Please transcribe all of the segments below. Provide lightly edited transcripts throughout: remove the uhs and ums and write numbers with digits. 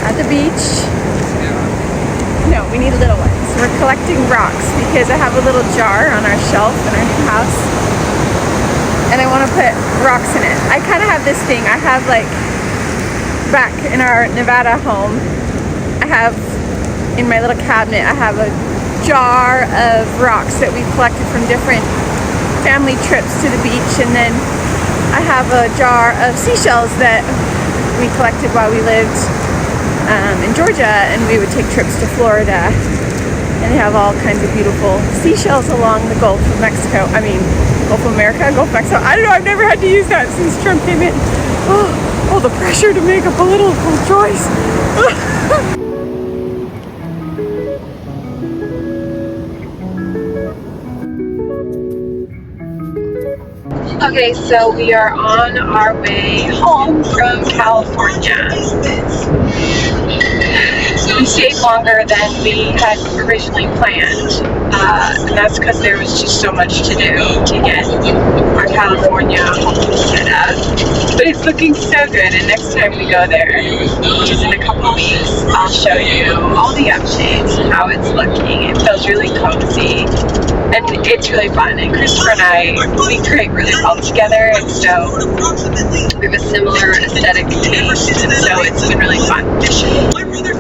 at the beach. No, we need little ones. We're collecting rocks because I have a little jar on our shelf in our new house, and I want to put rocks in it. I kind of have this thing. I have like back in our Nevada home, I have in my little cabinet, I have a jar of rocks that we collected from different family trips to the beach, and then I have a jar of seashells that we collected while we lived in Georgia, and we would take trips to Florida, and they have all kinds of beautiful seashells along the Gulf of Mexico. I mean, Gulf of America, Gulf of Mexico. I don't know, I've never had to use that since Trump came in. Oh, the pressure to make a political choice. Okay, so we are on our way home from California. We stayed longer than we had originally planned, and that's because there was just so much to do to get our California home set up. But it's looking so good, and next time we go there, which is in a couple weeks, I'll show you all the updates, how it's looking. It feels really cozy, and it's really fun. And Christopher and I, we create really well together, and so we have a similar aesthetic taste, and so it's been really fun.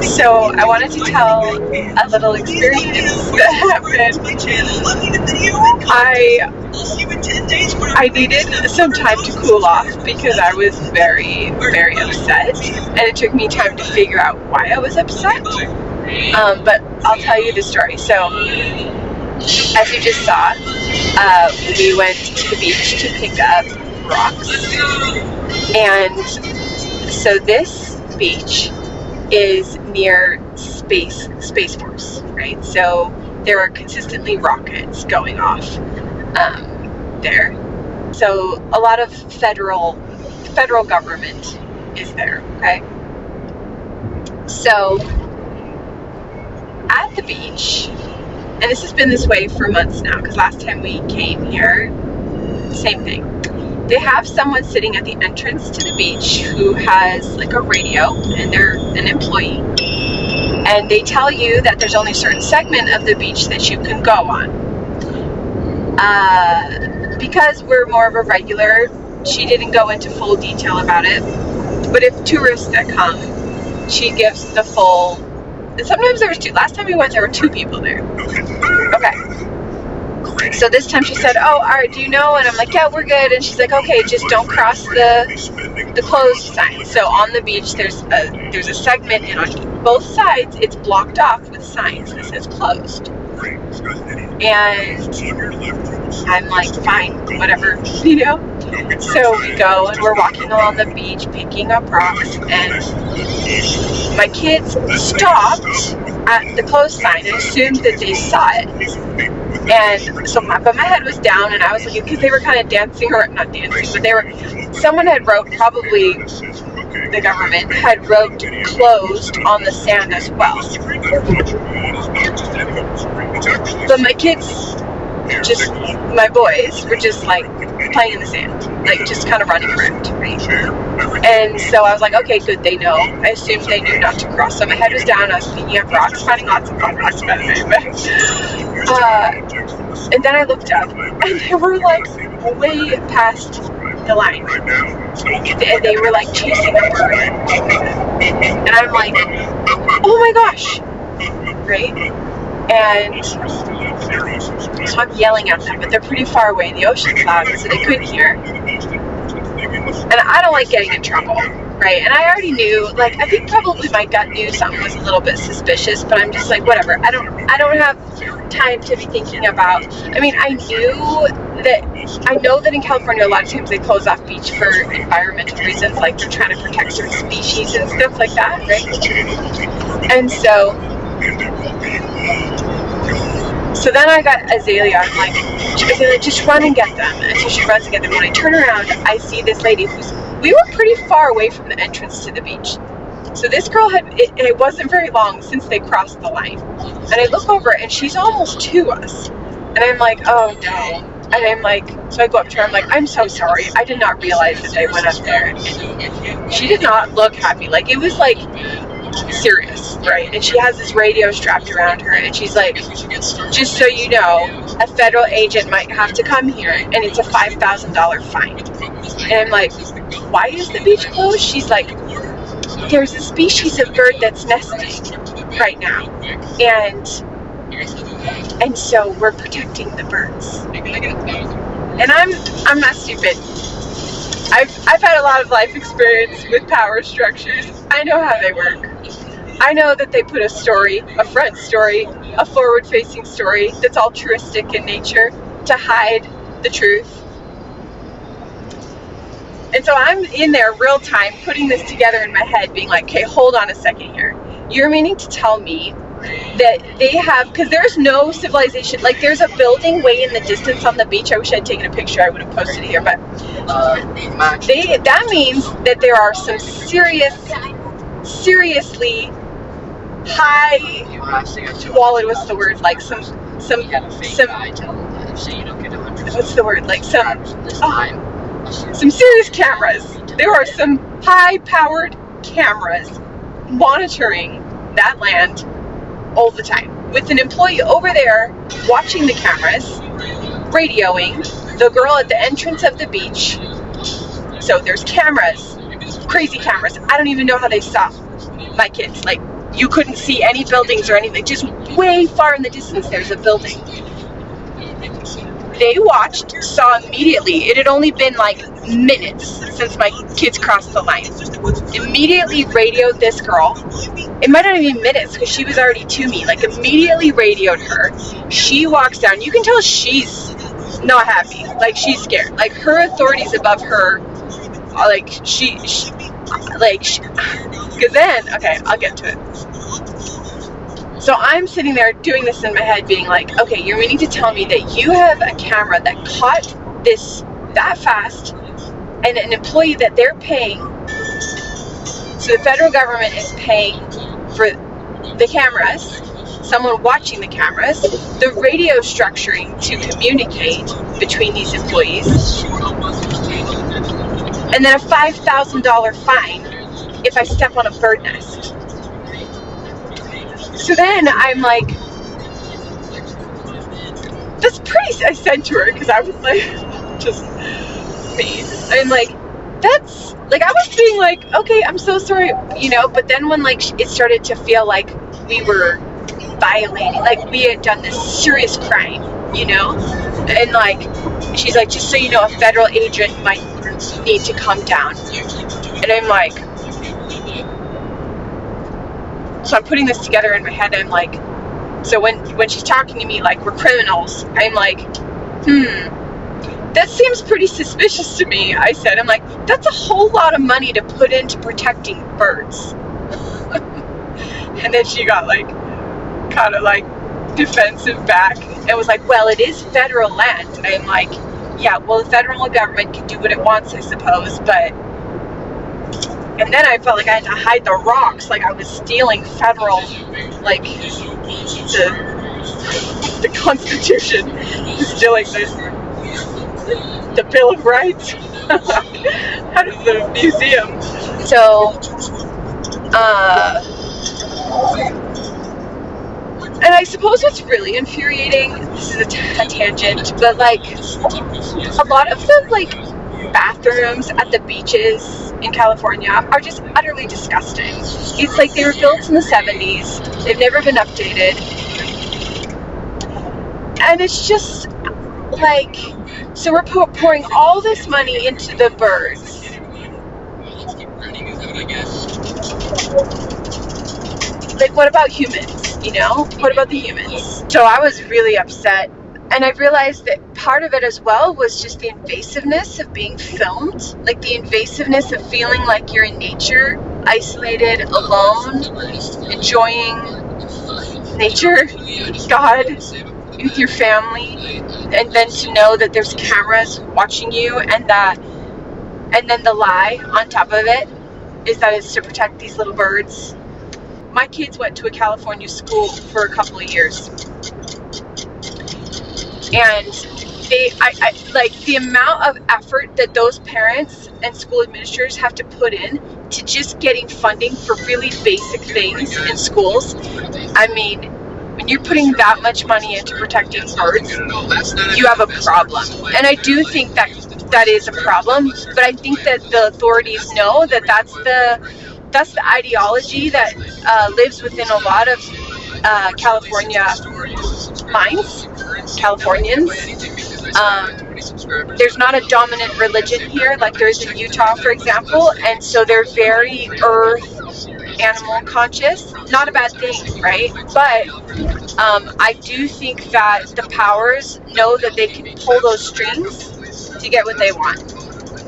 So I wanted to tell a little experience that happened. I needed some time to cool off because I was very, very upset, and it took me time to figure out why I was upset. But I'll tell you the story. So, as you just saw, we went to the beach to pick up rocks, and so this beach is near Space Force, right? So there are consistently rockets going off there. So a lot of federal government is there, okay? So at the beach, and this has been this way for months now, because last time we came here, same thing. They have someone sitting at the entrance to the beach who has like a radio, and they're an employee. And they tell you that there's only a certain segment of the beach that you can go on. Because we're more of a regular, she didn't go into full detail about it. But if tourists that come, she gives the full. And sometimes there was two. Last time we went, there were two people there. Okay. So this time she said, "Oh, all right, do you know?" And I'm like, "Yeah, we're good." And she's like, "Okay, just don't cross the closed sign." So on the beach, there's a segment, and on both sides, it's blocked off with signs that says closed. And I'm like, fine, whatever, you know? So we go, and we're walking along the beach, picking up rocks, and my kids stopped at the closed sign and assumed that they saw it. And so but my head was down, and I was looking, because they were kind of dancing, or not dancing, but someone had wrote, probably the government, had wrote closed on the sand as well. But my kids, my boys, were just like playing in the sand, like just kind of running around, right? And so I was like, okay, good, they know. I assumed they knew not to cross. So my head was down, I was picking up rocks, finding lots of fun rocks, by the way. And then I looked up, and they were like way past the line. And they were like chasing a bird. And I'm like, oh my gosh, right? And so I'm yelling at them, but they're pretty far away. The ocean's loud, so they couldn't hear. And I don't like getting in trouble, right? And I already knew, like, I think probably my gut knew something was a little bit suspicious, but I'm just like, whatever. I don't have time to be thinking about. I mean, I know that in California, a lot of times they close off beach for environmental reasons, like they're trying to protect certain species and stuff like that, right? And so then I got Azalea. I'm like, Azalea, just run and get them. And so she runs and gets them. When I turn around, I see this lady we were pretty far away from the entrance to the beach. So this girl it wasn't very long since they crossed the line. And I look over, and she's almost to us. And I'm like, oh no. And I'm like, so I go up to her, I'm like, I'm so sorry. I did not realize that they went up there. And she did not look happy. Like, it was like serious, right? And she has this radio strapped around her, and she's like, just so you know, a federal agent might have to come here, and it's a $5,000 fine. And I'm like, why is the beach closed? She's like, there's a species of bird that's nesting right now, and so we're protecting the birds. And I'm not stupid. I've had a lot of life experience with power structures. I know how they work. I know that they put a story, a front story, a forward-facing story that's altruistic in nature to hide the truth. And so I'm in there real time putting this together in my head, being like, okay, hold on a second here. You're meaning to tell me that they have, because there's no civilization, like there's a building way in the distance on the beach. I wish I'd taken a picture, I would have posted it here, but that means that there are some seriously high, wallet, what's the word, like some what's the word, like some serious cameras. There are some high-powered cameras monitoring that land all the time, with an employee over there watching the cameras, radioing the girl at the entrance of the beach. So there's cameras, crazy cameras. I don't even know how they stop my kids. Like, you couldn't see any buildings or anything. Just way far in the distance, there's a building. They watched, saw immediately. It had only been like minutes since my kids crossed the line. Immediately radioed this girl. It might not even be minutes because she was already to me. Like, immediately radioed her. She walks down. You can tell she's not happy. Like, she's scared. Like, her authority's above her. Like, because then, okay, I'll get to it. So I'm sitting there doing this in my head, being like, okay, you're meaning to tell me that you have a camera that caught this that fast, and an employee that they're paying, so the federal government is paying for the cameras, someone watching the cameras, the radio structuring to communicate between these employees, and then a $5,000 fine if I step on a bird nest. So then I'm like, that's pretty, I said to her, because I was like, just me. I'm like, that's, like, I was being like, okay, I'm so sorry, you know, but then when, like, it started to feel like we were violating, like, we had done this serious crime, you know, and, like, she's like, just so you know, a federal agent might need to come down, and I'm like, so I'm putting this together in my head, and I'm like, so when she's talking to me like we're criminals, I'm like, that seems pretty suspicious to me, I said. I'm like, that's a whole lot of money to put into protecting birds. And then she got like, kind of like defensive back, and was like, well, it is federal land. And I'm like, yeah, well, the federal government can do what it wants, I suppose, but... And then I felt like I had to hide the rocks, like I was stealing federal, like, the Constitution, stealing the Bill of Rights out of the museum. So, and I suppose what's really infuriating, this is a tangent, but like, a lot of the, like, bathrooms at the beaches in California are just utterly disgusting. It's like they were built in the 70s. They've never been updated. And it's just like, so we're pouring all this money into the birds. Like, what about humans, you know? What about the humans? So I was really upset. And I realized that part of it as well was just the invasiveness of being filmed. Like the invasiveness of feeling like you're in nature, isolated, alone, enjoying nature, God, with your family. And then to know that there's cameras watching you, and then the lie on top of it is that it's to protect these little birds. My kids went to a California school for a couple of years. And like the amount of effort that those parents and school administrators have to put in to just getting funding for really basic things in schools. I mean, when you're putting that much money into protecting birds, you have a problem. And I do think that is a problem, but I think that the authorities know that that's the ideology that lives within a lot of California minds, Californians. There's not a dominant religion here like there is in Utah, for example, and so they're very earth, animal conscious. Not a bad thing, right? But I do think that the powers know that they can pull those strings to get what they want.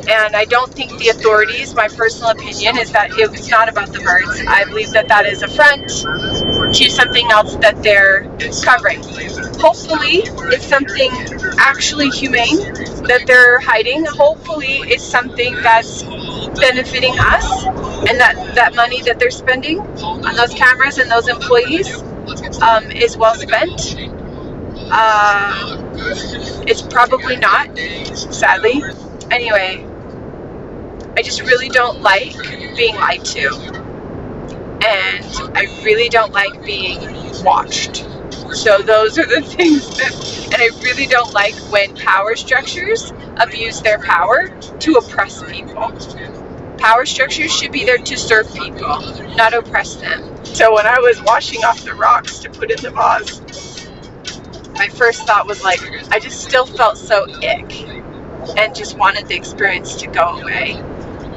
And I don't think the authorities, my personal opinion is that it was not about the birds. I believe that that is a front to something else that they're covering. Hopefully it's something actually humane that they're hiding. Hopefully it's something that's benefiting us, and that money that they're spending on those cameras and those employees is well spent. It's probably not, sadly. Anyway, I just really don't like being lied to, and I really don't like being watched. So those are the things and I really don't like when power structures abuse their power to oppress people. Power structures should be there to serve people, not oppress them. So when I was washing off the rocks to put in the vase, my first thought was like, I just still felt so ick and just wanted the experience to go away.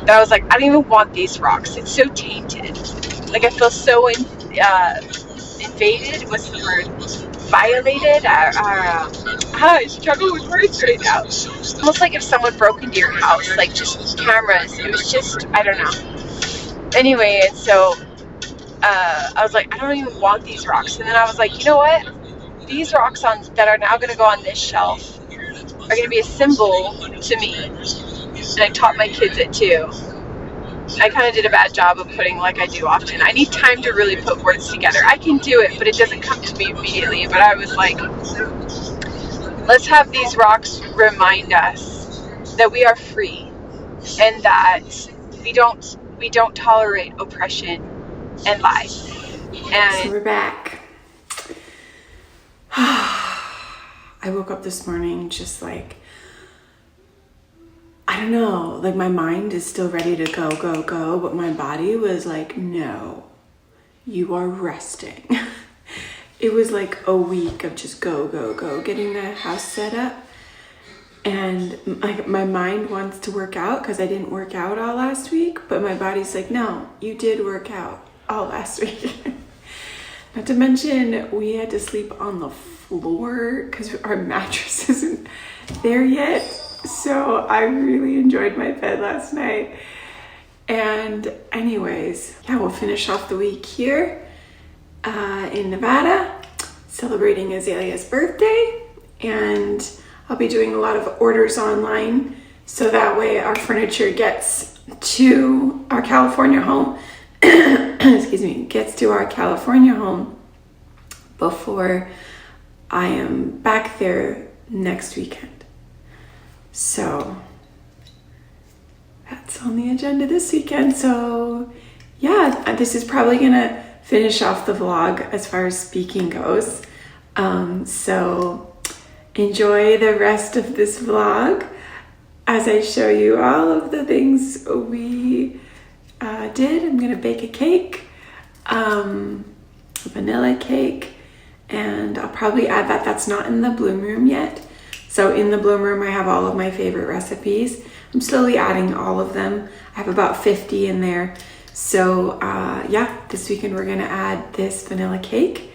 That I was like, I don't even want these rocks. It's so tainted. Like I feel so invaded. What's the word? Violated. I struggle with words right now. Almost like if someone broke into your house, like just cameras. It was just, I don't know. Anyway, and so I was like, I don't even want these rocks. And then I was like, you know what? These rocks that are now going to go on this shelf are going to be a symbol to me. And I taught my kids it too. I kind of did a bad job of putting like I do often. I need time to really put words together. I can do it, but it doesn't come to me immediately. But I was like, let's have these rocks remind us that we are free and that we don't tolerate oppression and lies. And so we're back. I woke up this morning just like, I don't know, like my mind is still ready to go, but my body was like, no, you are resting. It was like a week of just go, getting the house set up. And my mind wants to work out because I didn't work out all last week, but my body's like, no, you did work out all last week. Not to mention, we had to sleep on the floor because our mattress isn't there yet. So I really enjoyed my bed last night. And anyways, yeah, we'll finish off the week here in Nevada, celebrating Azalea's birthday. And I'll be doing a lot of orders online, so that way our furniture gets to our California home. Excuse me, gets to our California home before I am back there next weekend. So that's on the agenda this weekend. So yeah, this is probably gonna finish off the vlog as far as speaking goes. So enjoy the rest of this vlog as I show you all of the things we did. I'm gonna bake a cake, a vanilla cake, and I'll probably add that's not in the Bloom Room yet. So in the Bloom Room, I have all of my favorite recipes. I'm slowly adding all of them. I have about 50 in there. So yeah, this weekend we're gonna add this vanilla cake,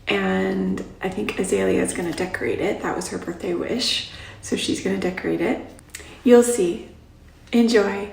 and I think Azalea is gonna decorate it. That was her birthday wish. So she's gonna decorate it. You'll see. Enjoy.